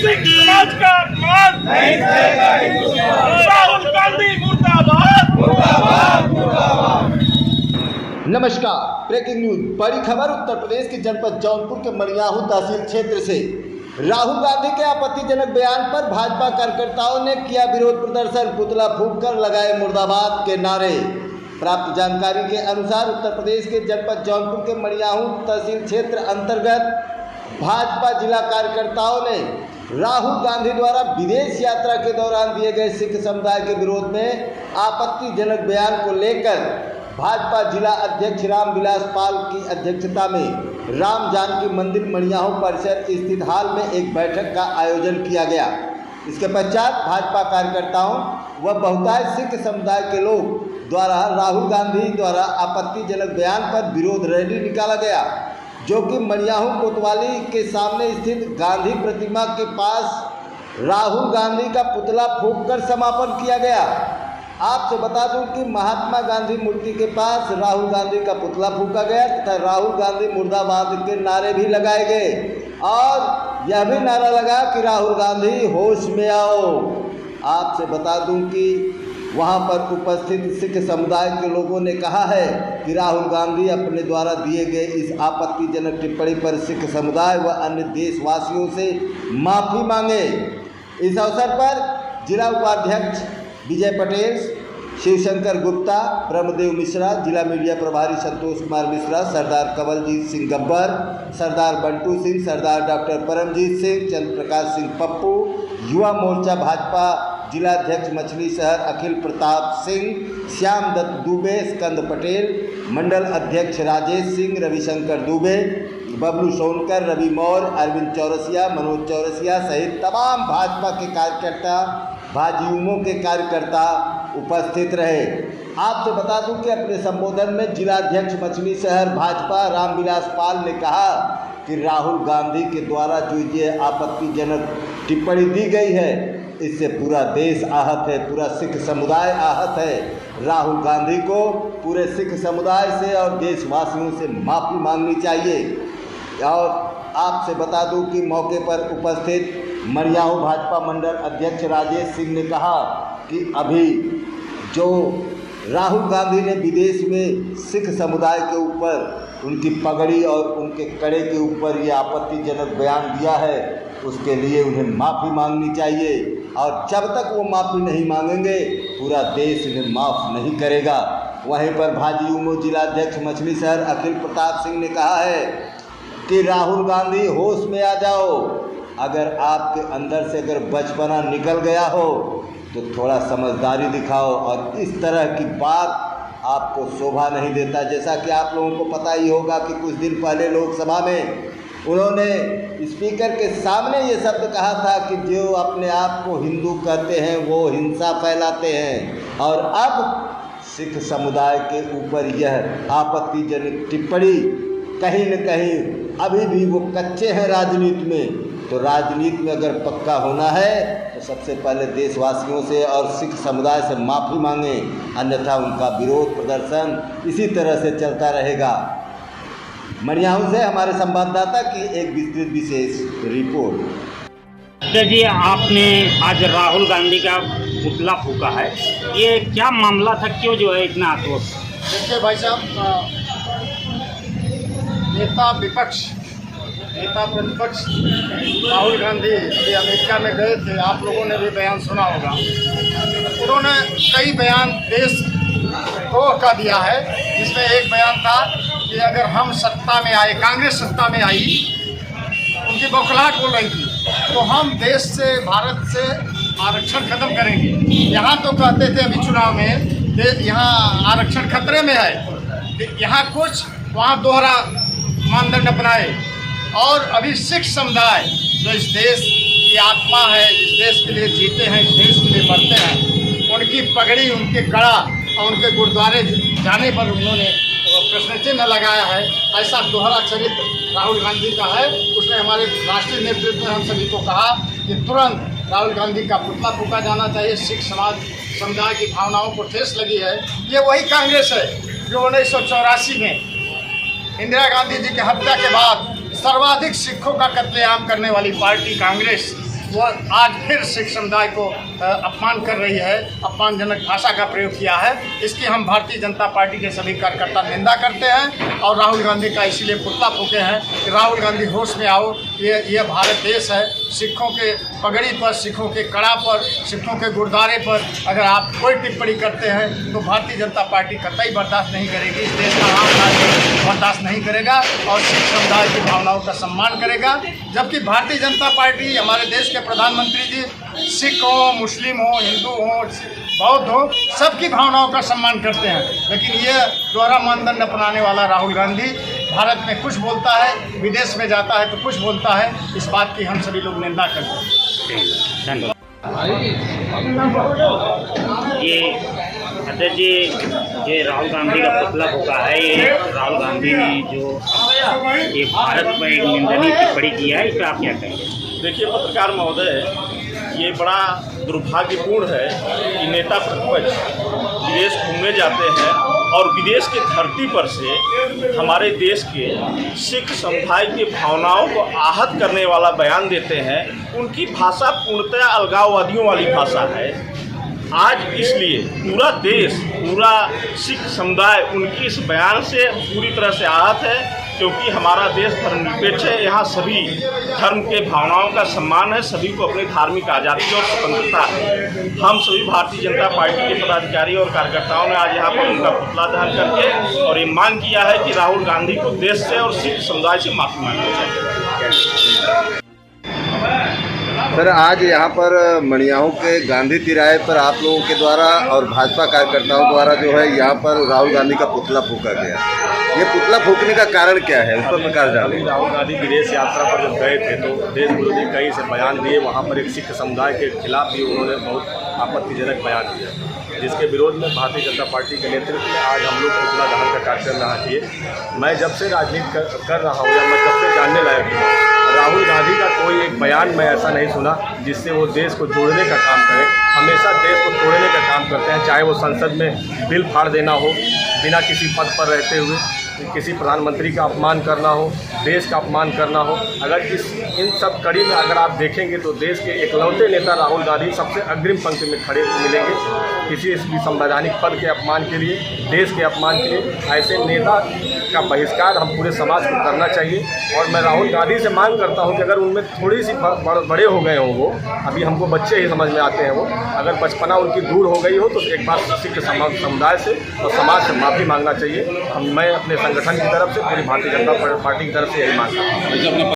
सिख समाज का अपमान नहीं सहेगा। राहुल गांधी मुर्दाबाद मुर्दाबाद मुर्दाबाद। नमस्कार, ब्रेकिंग न्यूज। बड़ी खबर उत्तर प्रदेश के जनपद जौनपुर के मरियाहू तहसील क्षेत्र से। राहुल गांधी के आपत्तिजनक बयान पर भाजपा कार्यकर्ताओं ने किया विरोध प्रदर्शन, पुतला फूंककर लगाए मुर्दाबाद के नारे। प्राप्त जानकारी के अनुसार उत्तर प्रदेश के जनपद जौनपुर के मरियाहू तहसील क्षेत्र अंतर्गत भाजपा जिला कार्यकर्ताओं ने राहुल गांधी द्वारा विदेश यात्रा के दौरान दिए गए सिख समुदाय के विरोध में आपत्तिजनक बयान को लेकर भाजपा जिला अध्यक्ष रामविलास पाल की अध्यक्षता में राम जानकी मंदिर मरियाहू परिसर स्थित हाल में एक बैठक का आयोजन किया गया। इसके पश्चात भाजपा कार्यकर्ताओं व बहुतायत सिख समुदाय के लोग द्वारा राहुल गांधी द्वारा आपत्तिजनक बयान पर विरोध रैली निकाला गया, जो कि मरियाहू कोतवाली के सामने स्थित गांधी प्रतिमा के पास राहुल गांधी का पुतला फूंककर समापन किया गया। आपसे बता दूं कि महात्मा गांधी मूर्ति के पास राहुल गांधी का पुतला फूंका गया तथा राहुल गांधी मुर्दाबाद के नारे भी लगाए गए और यह भी नारा लगा कि राहुल गांधी होश में आओ। आपसे बता दूं कि वहां पर उपस्थित सिख समुदाय के लोगों ने कहा है कि राहुल गांधी अपने द्वारा दिए गए इस आपत्तिजनक टिप्पणी पर सिख समुदाय व अन्य देशवासियों से माफ़ी मांगे। इस अवसर पर जिला उपाध्यक्ष विजय पटेल, शिवशंकर गुप्ता, ब्रह्मदेव मिश्रा, जिला मीडिया प्रभारी संतोष कुमार मिश्रा, सरदार कवलजीत सिंह गब्बर, सरदार बंटू सिंह, सरदार डॉक्टर परमजीत सिंह, चंद्र प्रकाश सिंह पप्पू, युवा मोर्चा भाजपा जिलाध्यक्ष मछली शहर अखिल प्रताप सिंह, श्याम दत्त दुबे, स्कंद पटेल, मंडल अध्यक्ष राजेश सिंह, रविशंकर दुबे, बबलू सोनकर, रवि मौर्य, अरविंद चौरसिया, मनोज चौरसिया सहित तमाम भाजपा के कार्यकर्ता, भाजयुमों के कार्यकर्ता उपस्थित रहे। आपसे बता दूं कि अपने संबोधन में जिलाध्यक्ष मछली शहर भाजपा रामविलास पाल ने कहा कि राहुल गांधी के द्वारा जो ये आपत्तिजनक टिप्पणी दी गई है, इससे पूरा देश आहत है, पूरा सिख समुदाय आहत है। राहुल गांधी को पूरे सिख समुदाय से और देशवासियों से माफ़ी मांगनी चाहिए। और आपसे बता दूं कि मौके पर उपस्थित मरियाहू भाजपा मंडल अध्यक्ष राजेश सिंह ने कहा कि अभी जो राहुल गांधी ने विदेश में सिख समुदाय के ऊपर उनकी पगड़ी और उनके कड़े के ऊपर ये आपत्तिजनक बयान दिया है, उसके लिए उन्हें माफ़ी मांगनी चाहिए और जब तक वो माफ़ी नहीं मांगेंगे पूरा देश इन्हें माफ़ नहीं करेगा। वहीं पर भाजयुमो जिलाध्यक्ष मछली शहर अखिल प्रताप सिंह ने कहा है कि राहुल गांधी होश में आ जाओ। अगर आपके अंदर से अगर बचपना निकल गया हो तो थोड़ा समझदारी दिखाओ और इस तरह की बात आपको शोभा नहीं देता। जैसा कि आप लोगों को पता ही होगा कि कुछ दिन पहले लोकसभा में उन्होंने स्पीकर के सामने ये शब्द कहा था कि जो अपने आप को हिंदू कहते हैं वो हिंसा फैलाते हैं, और अब सिख समुदाय के ऊपर यह आपत्तिजनक टिप्पणी कहीं न कहीं अभी भी वो कच्चे हैं राजनीति में। तो राजनीति में अगर पक्का होना है तो सबसे पहले देशवासियों से और सिख समुदाय से माफ़ी मांगे, अन्यथा उनका विरोध प्रदर्शन इसी तरह से चलता रहेगा। मरियाहू से हमारे संवाददाता की एक विस्तृत विशेष रिपोर्ट। जी, आपने आज राहुल गांधी का पुतला फूंका है, ये क्या मामला था, क्यों जो है इतना आक्रोश? देखिए भाई साहब, नेता विपक्ष नेता प्रतिपक्ष राहुल गांधी अभी अमेरिका में गए थे, आप लोगों ने भी बयान सुना होगा। उन्होंने कई बयान देश को का दिया है, जिसमें एक बयान था कि अगर हम सत्ता में आए, कांग्रेस सत्ता में आई, उनकी बौखलाहट बोल रही थी, तो हम देश से, भारत से आरक्षण खत्म करेंगे। यहाँ तो कहते थे अभी चुनाव में यहाँ आरक्षण खतरे में है, यहाँ कुछ वहाँ दोहरा मानदंड अपनाए। और अभी सिख समुदाय जो इस देश की आत्मा है, इस देश के लिए जीते हैं, इस देश के लिए मरते हैं, उनकी पगड़ी, उनके कड़ा और उनके गुरुद्वारे जाने पर उन्होंने प्रश्न चिन्ह लगाया है। ऐसा दोहरा चरित्र राहुल गांधी का है। उसने हमारे राष्ट्रीय नेतृत्व ने हम सभी को कहा कि तुरंत राहुल गांधी का पुतला फूंका जाना चाहिए। सिख समुदाय की भावनाओं को ठेस लगी है। ये वही कांग्रेस है जो 1984 में इंदिरा गांधी जी की हत्या के बाद सर्वाधिक सिखों का कत्लेआम करने वाली पार्टी कांग्रेस वो आज फिर सिख समुदाय को अपमान कर रही है, अपमानजनक भाषा का प्रयोग किया है। इसकी हम भारतीय जनता पार्टी के सभी कार्यकर्ता निंदा करते हैं और राहुल गांधी का इसीलिए पुतला फूके हैं कि राहुल गांधी होश में आओ, ये भारत देश है। सिखों के पगड़ी पर, सिखों के कड़ा पर, सिखों के गुरुद्वारे पर अगर आप कोई टिप्पणी करते हैं तो भारतीय जनता पार्टी कतई बर्दाश्त नहीं करेगी। इस देश का आम नागरिक बर्दाश्त नहीं करेगा और सिख समुदाय की भावनाओं का सम्मान करेगा। जबकि भारतीय जनता पार्टी, हमारे देश के प्रधानमंत्री जी सिख हो, मुस्लिम हो, हिंदू हो, बौद्ध हो, सबकी भावनाओं का सम्मान करते हैं। लेकिन ये दोहरा मानदंड अपनाने वाला राहुल गांधी भारत में कुछ बोलता है, विदेश में जाता है तो कुछ बोलता है। इस बात की हम सभी लोग निंदा करते हैं। धन्यवाद। ये अध्यक्ष जी, ये राहुल गांधी का पुतला फूका है। ये राहुल गांधी ने जो ये भारत पर एक निंदनीय टिप्पणी की है, इस पर आप क्या कहेंगे? देखिए पत्रकार महोदय, ये बड़ा दुर्भाग्यपूर्ण है कि नेता प्रतिपक्ष विदेश घूमने जाते हैं और विदेश की धरती पर से हमारे देश के सिख समुदाय की भावनाओं को आहत करने वाला बयान देते हैं। उनकी भाषा पूर्णतः अलगाववादियों वाली भाषा है। आज इसलिए पूरा देश, पूरा सिख समुदाय उनकी इस बयान से पूरी तरह से आहत है, क्योंकि हमारा देश धर्मनिरपेक्ष है। यहाँ सभी धर्म के भावनाओं का सम्मान है, सभी को अपनी धार्मिक आज़ादी और स्वतंत्रता है। हम सभी भारतीय जनता पार्टी के पदाधिकारी और कार्यकर्ताओं ने आज यहाँ पर उनका पुतला दहन करके और ये मांग किया है कि राहुल गांधी को देश से और सिख समुदाय से माफी मांगनी चाहिए। सर, आज यहाँ पर मणियाहू के गांधी तिराहे पर आप लोगों के द्वारा और भाजपा कार्यकर्ताओं द्वारा जो है यहाँ पर राहुल गांधी का पुतला फूका गया। ये पुतला फूकने का कारण क्या है, उस पर प्रकाश डालें। राहुल गांधी विदेश यात्रा पर जब गए थे तो देश विरोधी कई से बयान दिए। वहाँ पर एक सिख समुदाय के खिलाफ भी उन्होंने बहुत आपत्तिजनक बयान दिया, जिसके विरोध में भारतीय जनता पार्टी के नेतृत्व में आज हम लोग पुतला दहन का कार्यक्रम रहा किए। मैं जब से राजनीति कर रहा हूँ, या मैं जब से जानने लायक हूँ, राहुल गांधी का कोई एक बयान मैं ऐसा नहीं सुना जिससे वो देश को जोड़ने का काम करें। हमेशा देश को तोड़ने का काम करते हैं, चाहे वो संसद में बिल फाड़ देना हो, बिना किसी पद पर रहते हुए किसी प्रधानमंत्री का अपमान करना हो, देश का अपमान करना हो। अगर इन सब कड़ी में अगर आप देखेंगे तो देश के एकलौते नेता राहुल गांधी सबसे अग्रिम पंक्ति में खड़े मिलेंगे किसी भी संवैधानिक पद के अपमान के लिए, देश के अपमान के लिए। ऐसे नेता का बहिष्कार हम पूरे समाज को करना चाहिए। और मैं राहुल गांधी से मांग करता हूं कि अगर उनमें थोड़ी सी बड़े हो गए हों, वो अभी हमको बच्चे ही समझ में आते हैं, वो अगर बचपना उनकी दूर हो गई हो तो एक बार सिख समुदाय से और समाज से माफ़ी मांगना चाहिए। मैं अपने संगठन की तरफ से, पूरी भारतीय जनता पार्टी की तरफ से यही मांगता हूँ।